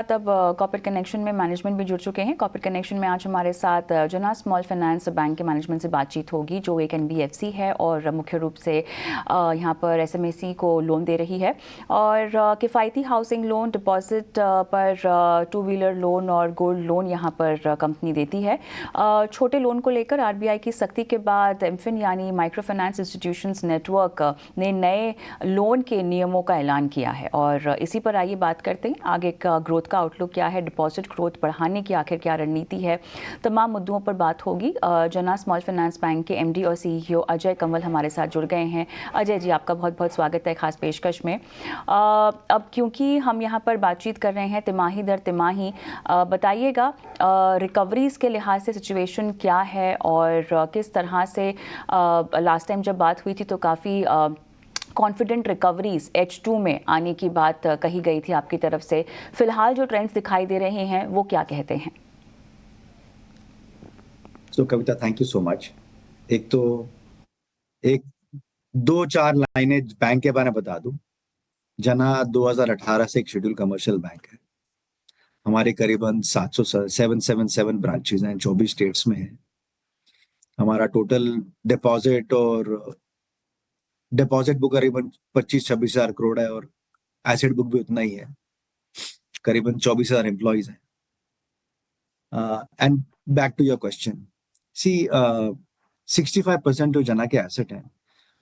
तब corporate connection में management भी जुड़ चुके हैं। कॉर्पोरेट कनेक्शन में आज हमारे साथ जना स्मॉल फाइनेंस बैंक के मैनेजमेंट से बातचीत होगी, जो एक एनबीएफसी है और मुख्य रूप से यहाँ पर एसएमएसी को लोन दे रही है और किफ़ायती हाउसिंग लोन, डिपॉजिट पर टू व्हीलर लोन और गोल्ड लोन यहाँ पर कंपनी देती है। छोटे लोन को लेकर आरबीआई की सख्ती के बाद एमफिन यानी माइक्रो फाइनेंस इंस्टीट्यूशंस नेटवर्क ने नए लोन के नियमों का ऐलान किया है और इसी पर आइए बात करते हैं। आगे का ग्रोथ का आउटलुक क्या है, डिपॉजिट ग्रोथ बढ़ाने की आखिर क्या रणनीति है, तमाम मुद्दों पर बात होगी। जना स्मॉल फाइनेंस बैंक के एमडी और सीईओ अजय कंवल हमारे साथ जुड़ गए हैं। अजय जी, आपका बहुत बहुत स्वागत है खास पेशकश में। अब क्योंकि हम यहाँ पर बातचीत कर रहे हैं तिमाही दर तिमाही, बताइएगा रिकवरीज के लिहाज से सिचुएशन क्या है और किस तरह से लास्ट टाइम जब बात हुई थी तो काफ़ी कॉन्फिडेंट रिकवरीज H2 में आने की बात कही गई थी आपकी तरफ से। फिलहाल जो ट्रेंड्स दिखाई दे रहे हैं वो क्या कहते हैं? कविता, थैंक यू सो मच। एक दो चार लाइनें बैंक के बारे में बता दूं। जना 2018 से एक शेड्यूल कमर्शियल बैंक है। हमारे करीबन 777 ब्रांचेज हैं, 24 स्टेट्स में है। हमारा टोटल डिपॉजिट बुक करीबन 25-26 हजार करोड़ है और एसेट बुक भी उतना ही है। करीबन 24,000 एम्प्लॉइज हैं। And back to your question, see 65% जो जना के एसेट हैं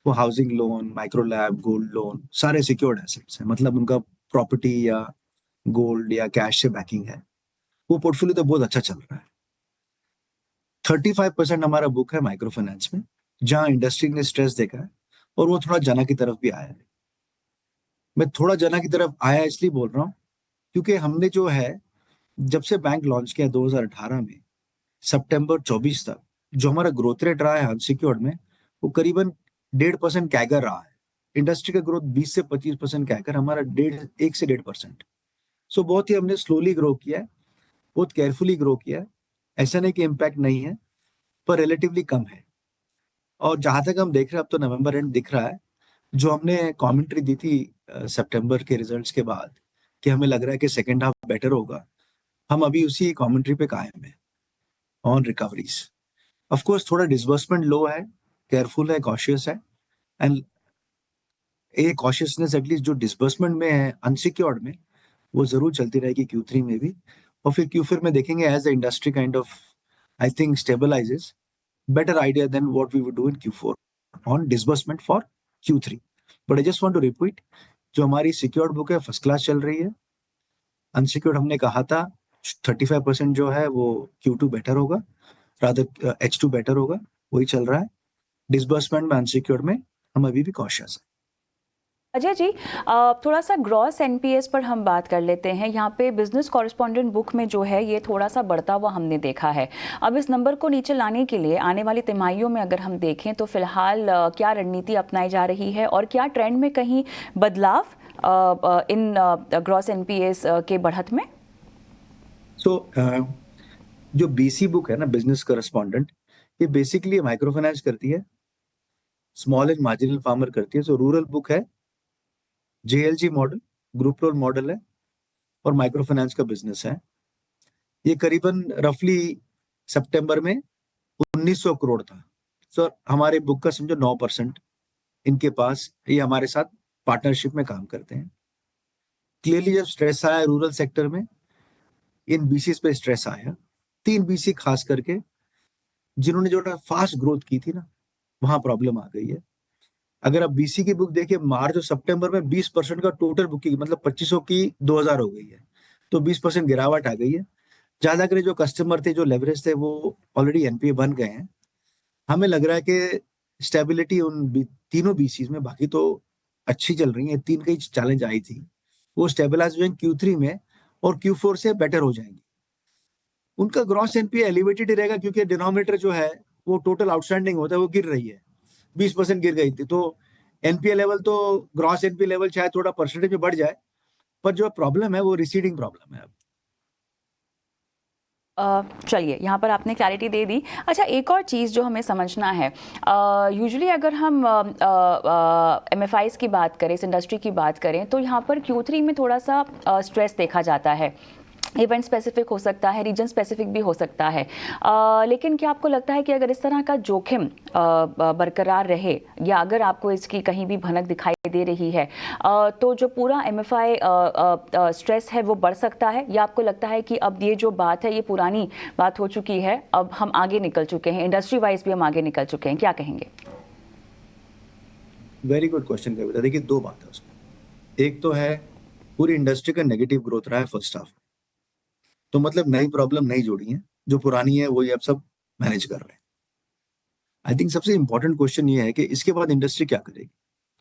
वो housing loan, micro LAP, gold loan, सारे सिक्योर्ड एसेट्स हैं। मतलब उनका प्रॉपर्टी या गोल्ड या कैश से बैकिंग है। वो पोर्टफोलियो तो बहुत अच्छा चल रहा है। 35% हमारा बुक है माइक्रो फाइनेंस में, जहां इंडस्ट्री ने स्ट्रेस देखा है और वो थोड़ा जना की तरफ भी आया है। मैं थोड़ा जना की तरफ आया इसलिए बोल रहा हूँ क्योंकि हमने जो है, जब से बैंक लॉन्च किया 2018 में, सितंबर 24 तक जो हमारा ग्रोथ रेट रहा है अनसिक्योर्ड में, वो करीबन 1.5% कैगर रहा है। इंडस्ट्री का ग्रोथ 20 से 25% कैगर, हमारा 1 से 1.5%। सो बहुत ही हमने स्लोली ग्रो किया है, बहुत केयरफुली ग्रो किया है। ऐसा नहीं कि इम्पैक्ट नहीं है, पर रिलेटिवली कम है। और जहां तक हम देख रहे हैं, अब तो नवंबर एंड दिख रहा है, जो हमने कमेंट्री दी थी सितंबर के रिजल्ट्स के बाद कि हमें लग रहा है कि सेकेंड हाफ बेटर होगा, हम अभी उसी कमेंट्री पे कायम है ऑन रिकवरीज। ऑफ कोर्स थोड़ा डिसबर्समेंट लो है, केयरफुल है, कॉशियस है। एंड ये कॉशियसनेस एटलीस्ट जो डिसबर्समेंट में है अनसिक्योर्ड में, वो जरूर चलती रहेगी Q3 में भी। और फिर Q4 में देखेंगे as the industry kind of I think stabilises, better idea than what we would do in Q4 on disbursement for Q3. But I just want to repeat, जो हमारी सिक्योर्ड बुक है first class चल रही है। Unsecured हमने कहा था 35% जो है वो Q2 बेटर होगा, रादर H2 बेटर होगा, वही चल रहा है। डिसबर्समेंट में अनसिक्योर्ड में हम अभी भी कॉशियस है। अजय जी, थोड़ा सा ग्रॉस एनपीएस पर हम बात कर लेते हैं। यहाँ पे बिजनेस कॉरेस्पॉन्डेंट बुक में जो है ये थोड़ा सा बढ़ता हुआ हमने देखा है। अब इस नंबर को नीचे लाने के लिए आने वाली तिमाहियों में अगर हम देखें तो फिलहाल क्या रणनीति अपनाई जा रही है और क्या ट्रेंड में कहीं बदलाव इन ग्रॉस एनपीएस के बढ़त में? जो बीसी बुक है ना, बिजनेस कॉरेस्पॉन्डेंट, ये बेसिकली माइक्रो फाइनेंस करती है, स्मॉल एंड मार्जिनल फार्मर करती है। रूरल बुक है, JLG model, group loan model है और माइक्रो फाइनेंस का बिजनेस है। ये करीबन रफली सितंबर में 1900 करोड़ था। हमारे बुक का समझो 9% इनके पास, ये हमारे साथ पार्टनरशिप में काम करते हैं। क्लियरली जब स्ट्रेस आया रूरल सेक्टर में, इन बीसीस पे स्ट्रेस आया। 3 बीसी खास करके जिन्होंने जो फास्ट ग्रोथ की थी ना, वहां प्रॉब्लम आ गई है। अगर आप बीसी की बुक देखिए, मार्च और सितंबर में 20% का टोटल बुकिंग, मतलब 2500 की 2000 हो गई है, तो 20% गिरावट आ गई है। ज्यादा करे जो कस्टमर थे, जो लेवरेज थे, वो ऑलरेडी एनपीए बन गए हैं। हमें लग रहा है कि स्टेबिलिटी तीनों बीसीज में, बाकी तो अच्छी चल रही है, 3 कई चैलेंज आई थी, वो स्टेबलाइज हुए Q3 में और Q4 से बेटर हो जाएंगे। उनका ग्रॉस एनपीए एलिवेटेड ही रहेगा क्योंकि डिनोमिनेटर जो है वो टोटल आउटस्टैंडिंग होता है, वो गिर रही है, 20% गिर गई थी। तो एनपीए लेवल तो, ग्रॉस एनपीए लेवल चाहे थोड़ा परसेंटेज में बढ़ जाए, पर जो प्रॉब्लम है वो रिसीडिंग प्रॉब्लम है। चलिए, यहाँ पर आपने क्लैरिटी दे दी। अच्छा, एक और चीज़ जो हमें समझना है, यूजुअली अगर हम एमएफआईज़ की बात करें, इस इंडस्ट्री की बात करें, तो यहाँ पर Q3 में थोड़ा सा स्ट्रेस देखा जाता है। इवेंट स्पेसिफिक हो सकता है, रीजन स्पेसिफिक भी हो सकता है। लेकिन क्या आपको लगता है कि अगर इस तरह का जोखिम बरकरार रहे, या अगर आपको इसकी कहीं भी भनक दिखाई दे रही है, तो जो पूरा एमएफआई स्ट्रेस है वो बढ़ सकता है, या आपको लगता है कि अब ये जो बात है ये पुरानी बात हो चुकी है, अब हम आगे निकल चुके हैं, इंडस्ट्री वाइज भी हम आगे निकल चुके हैं? क्या कहेंगे? वेरी गुड क्वेश्चन कविता। देखिए, दो बात है उसमें। एक तो है पूरी इंडस्ट्री का नेगेटिव ग्रोथ रहा है फर्स्ट हाफ, तो मतलब नई प्रॉब्लम नहीं जोड़ी है, जो पुरानी है वही अब सब मैनेज कर रहे हैं। आई थिंक सबसे इंपॉर्टेंट क्वेश्चन ये है कि इसके बाद इंडस्ट्री क्या करेगी।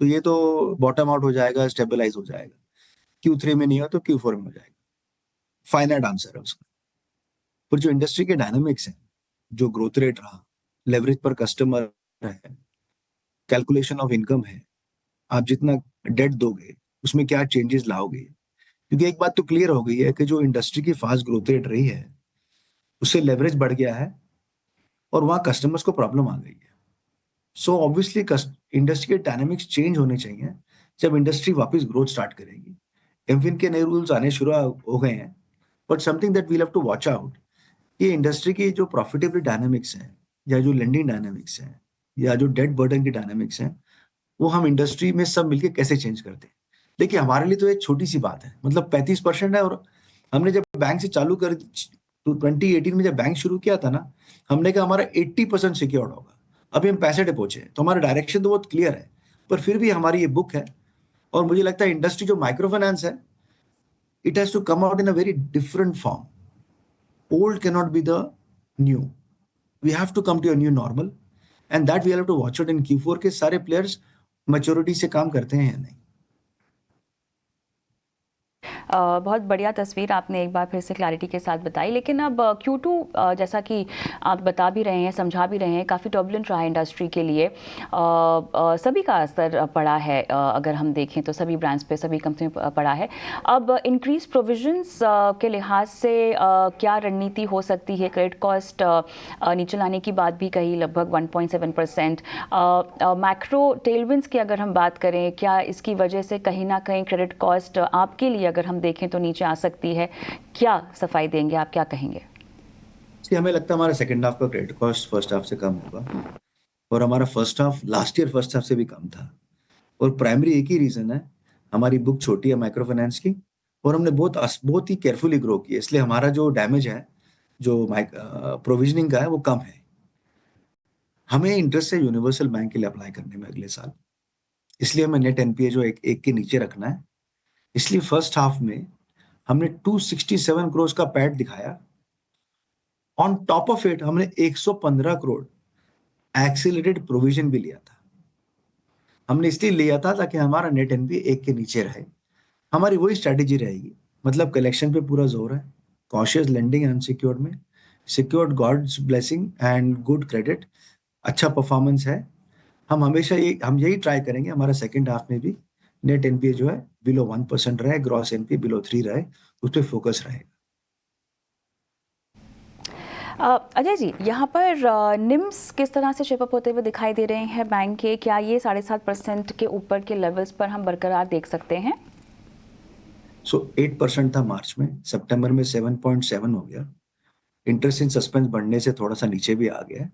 तो ये तो बॉटम आउट हो जाएगा, स्टेबलाइज हो जाएगा। Q3 में नहीं हो तो Q4 में हो जाएगा। फाइनाइट आंसर है उसका। पर जो इंडस्ट्री के डायनामिक्स हैं, जो ग्रोथ रेट रहा, लेवरेज पर कस्टमर है, कैलकुलेशन ऑफ इनकम है, आप जितना डेट दोगे उसमें क्या चेंजेस लाओगे। क्योंकि एक बात तो क्लियर हो गई है कि जो इंडस्ट्री की फास्ट ग्रोथ रेट रही है उससे लेवरेज बढ़ गया है और वहां कस्टमर्स को प्रॉब्लम आ गई है। सो ऑब्वियसली इंडस्ट्री के डायनामिक्स चेंज होने चाहिए जब इंडस्ट्री वापस ग्रोथ स्टार्ट करेगी। एमफिन के नए रूल्स आने शुरू हो गए हैं, but something that we'll have to watch out, ये इंडस्ट्री की जो प्रॉफिटेबिलिटी डायनामिक्स है, या जो लेंडिंग डायनामिक्स है, या जो डेट बर्डन की डायनामिक्स है, वो हम इंडस्ट्री में सब मिलके कैसे चेंज करते हैं। देखिए, हमारे लिए तो एक छोटी सी बात है, मतलब 35% है। और हमने जब बैंक से चालू कर तो 2018 में जब बैंक शुरू किया था ना, हमने कहा हमारा 80% सिक्योर्ड होगा। अभी हम 65 पहुंचे हैं, तो हमारा डायरेक्शन तो बहुत क्लियर है। पर फिर भी हमारी ये बुक है, और मुझे लगता है इंडस्ट्री जो माइक्रो फाइनेंस है, it has to come out in a very different form. Old can not be the new, we have to come to a new normal, and that we have to watch out in Q4 के सारे players maturity से काम करते हैं या नहीं। बहुत बढ़िया तस्वीर आपने एक बार फिर से क्लैरिटी के साथ बताई। लेकिन अब Q2, जैसा कि आप बता भी रहे हैं, समझा भी रहे हैं, काफ़ी टर्बुलेंट रहा है इंडस्ट्री के लिए। सभी का असर पड़ा है, अगर हम देखें तो सभी ब्रांड्स पे, सभी कंपनी पे पड़ा है। अब इंक्रीज प्रोविजंस के लिहाज से क्या रणनीति हो सकती है? क्रेडिट कॉस्ट नीचे लाने की बात भी कही, लगभग 1.7%। मैक्रो टेलविंड्स की अगर हम बात करें, क्या इसकी वजह से कहीं ना कहीं क्रेडिट कॉस्ट आपके लिए अगर हम देखें तो नीचे आ सकती है? क्या सफाई देंगे आप, क्या कहेंगे? इसलिए हमें लगता है हमारा सेकंड हाफ का क्रेडिट कॉस्ट फर्स्ट हाफ से कम होगा, और हमारा first half last year first half से भी कम था। और प्राइमरी एक ही रीजन है, हमारी बुक छोटी है माइक्रो फाइनेंस की, और हमने बहुत ही केयरफुली ग्रो किया, इसलिए हमारा जो डैमेज है, जो प्रोविजनिंग का है, वो कम है। हमें इंटरेस्ट है यूनिवर्सल बैंक के लिए अप्लाई करने में अगले साल, इसलिए हमें नेट एनपीए जो एक के नीचे रखना है। इसलिए फर्स्ट हाफ में हमने 267 करोड़ का पैड दिखाया। ऑन टॉप ऑफ इट हमने 115 करोड़ एक्सीलरेटेड प्रोविजन भी लिया था। हमने इसलिए लिया था ताकि हमारा नेट एनपीए एक के नीचे रहे। हमारी वही स्ट्रैटेजी रहेगी, मतलब कलेक्शन पे पूरा जोर है, कॉशियस लेंडिंग अनसिक्योर्ड में, secured God's blessing and good credit, अच्छा परफॉर्मेंस है। हम यही ट्राई करेंगे हमारा सेकंड हाफ में भी नेट एनपीए जो है बिलो 1% रहे, ग्रॉस एनपीए बिलो 3 रहे, उस पर फोकस रहेगा। अजय जी, यहाँ पर निम्स किस तरह से शेप अप होते हुए दिखाई दे रहे हैं बैंक के? क्या ये 7.5% के ऊपर के लेवल्स पर हम बरकरार देख सकते हैं? 8% था मार्च में, सितंबर में 7.7 हो गया। इंटरेस्ट इन सस्पेंस बढ़ने से थोड़ा सा नीचे भी आ गया है,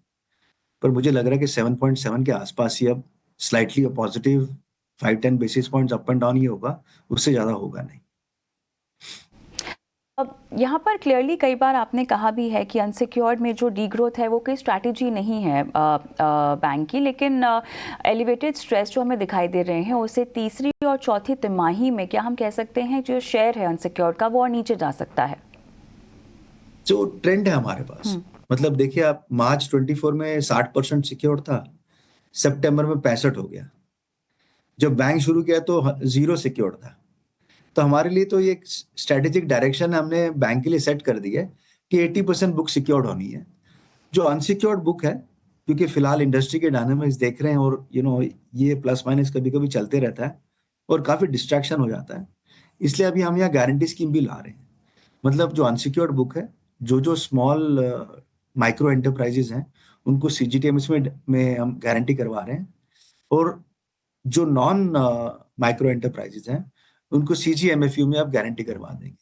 पर मुझे लग रहा है कि 7.7 के आसपास ही अब slightly positive 5-10 basis points up and down ही होगा, उससे ज्यादा होगा नहीं। अब यहाँ पर क्लियरली कई बार आपने कहा भी है कि अनसिक्योर्ड में जो डीग्रोथ है वो कोई स्ट्रैटेजी नहीं है बैंक की, लेकिन एलिवेटेड स्ट्रेस जो हमें दिखाई दे रहे हैं उसे तीसरी और चौथी तिमाही में क्या हम कह सकते हैं जो शेयर है अनसिक्योर्ड का वो और नीचे जा सकता है? जो ट्रेंड है हमारे पास, मतलब देखिए, आप मार्च 24 में 60% सिक्योर था, सितंबर में 65 हो गया। जब बैंक शुरू किया तो 0 सिक्योर था। तो हमारे लिए तो ये स्ट्रेटेजिक डायरेक्शन हमने बैंक के लिए सेट कर दी है कि 80% बुक सिक्योर्ड होनी है। जो अनसिक्योर्ड बुक है, क्योंकि फिलहाल इंडस्ट्री के डायनामिक्स देख रहे हैं, और ये प्लस माइनस कभी कभी चलते रहता है और काफी डिस्ट्रैक्शन हो जाता है, इसलिए अभी हम यहाँ गारंटी स्कीम भी ला रहे हैं। मतलब जो अनसिक्योर्ड बुक है, जो जो स्मॉल माइक्रो एंटरप्राइजेस हैं, उनको सीजीटीएमएस में हम गारंटी करवा रहे हैं, और जो नॉन माइक्रो एंटरप्राइजेस हैं उनको सीजीएमएफयू में आप गारंटी करवा देंगे।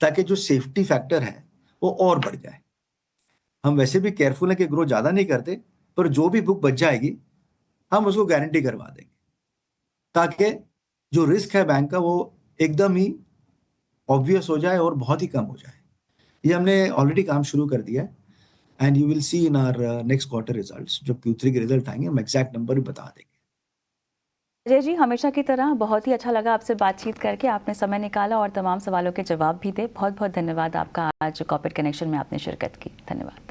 ताकि जो सेफ्टी फैक्टर है वो और बढ़ जाए। हम वैसे भी केयरफुल है कि ग्रो ज्यादा नहीं करते, पर जो भी बुक बच जाएगी हम उसको गारंटी करवा देंगे, ताकि जो रिस्क है बैंक का वो एकदम ही ऑब्वियस हो जाए और बहुत ही कम हो जाए। ये हमने ऑलरेडी काम शुरू कर दिया है, and you will see in our next quarter results. जब Q3 के रिजल्ट आएंगे हम एग्जैक्ट नंबर भी बता देंगे। अजय जी, हमेशा की तरह बहुत ही अच्छा लगा आपसे बातचीत करके। आपने समय निकाला और तमाम सवालों के जवाब भी दे। बहुत बहुत धन्यवाद आपका। आज कॉर्पोरेट कनेक्शन में आपने शिरकत की। धन्यवाद।